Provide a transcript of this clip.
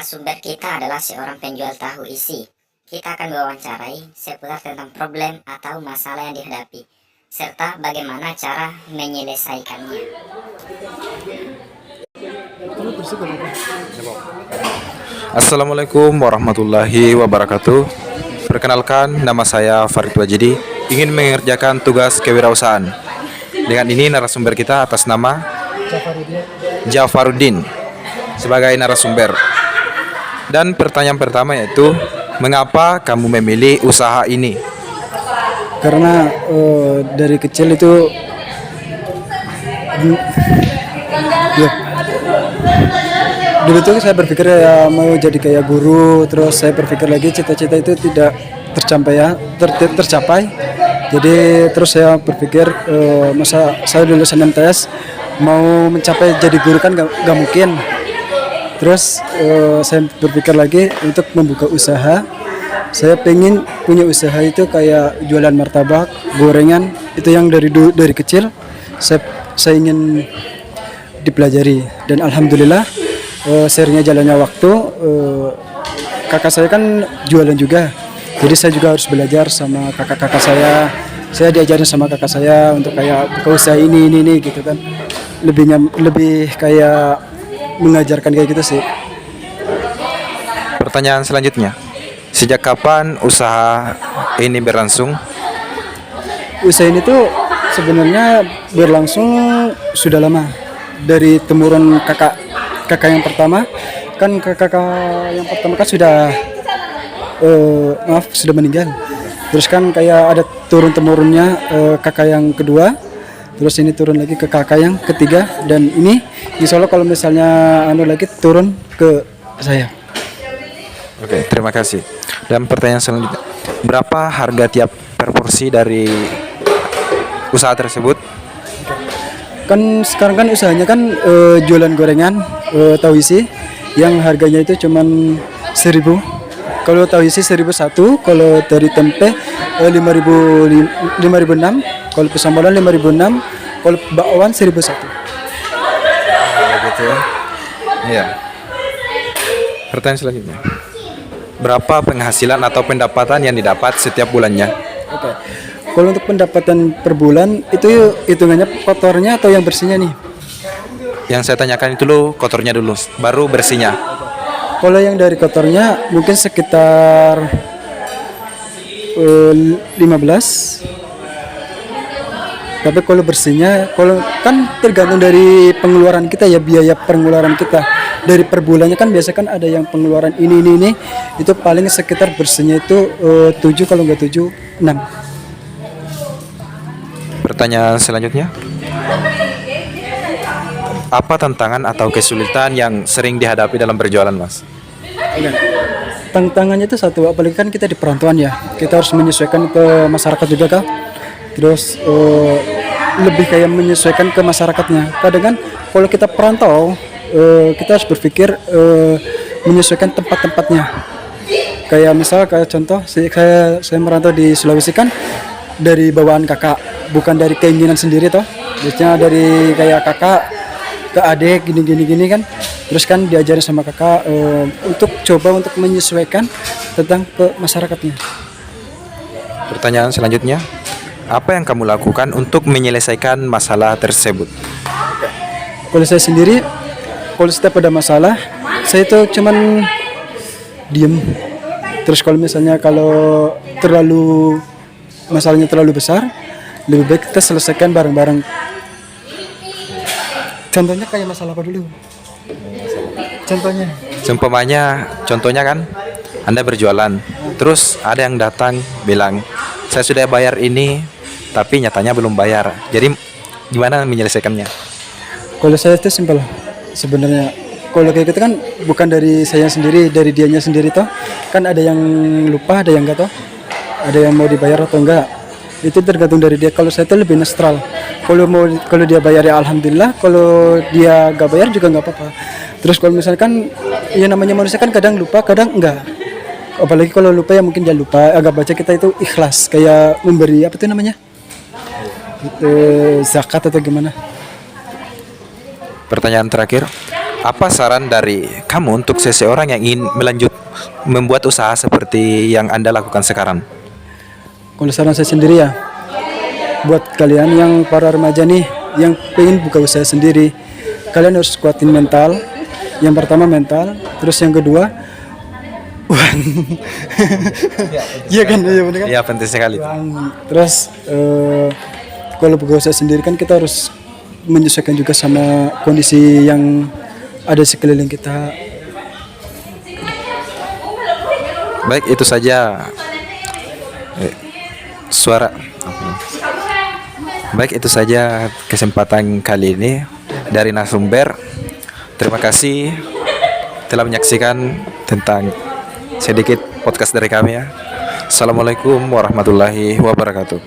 narasumber kita adalah seorang penjual tahu isi. Kita akan mewawancarai seputar tentang problem atau masalah yang dihadapi, serta bagaimana cara menyelesaikannya. Assalamualaikum warahmatullahi wabarakatuh. Perkenalkan, nama saya Farid Wajidi, ingin mengerjakan tugas kewirausahaan. Dengan ini narasumber kita atas nama Jafaruddin sebagai narasumber. Dan pertanyaan pertama yaitu, mengapa kamu memilih usaha ini? Karena dari kecil itu ya, dulu tuh saya berpikir ya mau jadi kayak guru, terus saya berpikir lagi cita-cita itu tidak tercapai. Jadi terus saya berpikir masa saya lulusan MTS mau mencapai jadi guru kan gak mungkin. Terus saya berpikir lagi untuk membuka usaha. Saya pengen punya usaha itu kayak jualan martabak, gorengan, itu yang dari kecil saya ingin dipelajari. Dan alhamdulillah seiringnya jalannya waktu, kakak saya kan jualan juga. Jadi saya juga harus belajar sama kakak-kakak saya. Saya diajarin sama kakak saya untuk kayak buka usaha ini gitu kan. Lebih kayak mengajarkan kayak gitu sih. Pertanyaan selanjutnya, sejak kapan usaha ini berlangsung? Usaha ini tuh sebenarnya berlangsung sudah lama. Dari temurun kakak yang pertama, kan kakak yang pertama kan sudah meninggal. Terus kan kayak ada turun temurunnya kakak yang kedua. Terus ini turun lagi ke kakak yang ketiga, dan ini insya Allah kalau misalnya lagi turun ke saya. Oke, terima kasih. Dan pertanyaan selanjutnya, berapa harga tiap per porsi dari usaha tersebut? Kan sekarang kan usahanya kan jualan gorengan, tahu isi, yang harganya itu cuman 1.000. Kalau tahu isi 1.001, kalau dari tempe 5.006, kalau pesambalan 5.006, kalau bakwan 1.001. Gitu ya. Iya. Pertanyaan selanjutnya, berapa penghasilan atau pendapatan yang didapat setiap bulannya? Oke. Kalau untuk pendapatan per bulan itu hitungannya kotornya atau yang bersihnya nih? Yang saya tanyakan itu lo kotornya dulu, baru bersihnya. Kalau yang dari kotornya mungkin sekitar 15. Tapi kalau bersihnya, kalau kan tergantung dari pengeluaran kita ya, biaya pengeluaran kita. Dari per bulannya kan biasa kan ada yang pengeluaran ini. Itu paling sekitar bersihnya itu 7, kalau nggak 7, 6. Pertanyaan selanjutnya, apa tantangan atau kesulitan yang sering dihadapi dalam berjualan, Mas? Tantangannya itu satu, apalagi kan kita di perantauan ya, kita harus menyesuaikan ke masyarakat juga kan. Terus lebih kayak menyesuaikan ke masyarakatnya. Kadang kan kalau kita perantau, kita harus berpikir menyesuaikan tempat-tempatnya. Kayak misal kayak contoh, saya merantau di Sulawesi kan dari bawaan kakak, bukan dari keinginan sendiri toh. Biasanya dari kayak kakak ke adik gini kan. Terus kan diajarin sama kakak untuk menyesuaikan tentang ke masyarakatnya. Pertanyaan selanjutnya, apa yang kamu lakukan untuk menyelesaikan masalah tersebut? Kalau saya sendiri, kalau setiap ada masalah, saya itu cuman diem. Terus kalau misalnya masalahnya terlalu besar, lebih baik kita selesaikan bareng-bareng. Contohnya kayak masalah apa dulu? Contohnya kan, Anda berjualan, terus ada yang datang bilang, saya sudah bayar ini, tapi nyatanya belum bayar. Jadi gimana menyelesaikannya? Kalau saya itu simpel sebenarnya. Kalau kayak gitu kan bukan dari saya sendiri, dari dianya sendiri toh. Kan ada yang lupa, ada yang enggak toh. Ada yang mau dibayar atau enggak. Itu tergantung dari dia. Kalau saya itu lebih netral. Kalau dia bayar ya alhamdulillah, kalau dia enggak bayar juga enggak apa-apa. Terus kalau misalkan ya namanya manusia kan kadang lupa, kadang enggak. Apalagi kalau lupa ya mungkin dia lupa. Agak baca kita itu ikhlas, kayak memberi apa itu namanya? Zakat atau gimana? Pertanyaan terakhir, Apa saran dari kamu untuk seseorang yang ingin membuat usaha seperti yang Anda lakukan sekarang? Kalau saran saya sendiri ya, buat kalian yang para remaja nih yang pengen buka usaha sendiri, kalian harus kuatin mental. Yang pertama mental, terus yang kedua uang. Iya kan, iya benar kan? Iya, penting sekali. Uang. Terus kalau buka usaha sendiri kan kita harus menyesuaikan juga sama kondisi yang ada sekeliling kita. Baik, itu saja suara. Baik, itu saja kesempatan kali ini dari narasumber. Terima kasih telah menyaksikan tentang sedikit podcast dari kami ya. Assalamualaikum warahmatullahi wabarakatuh.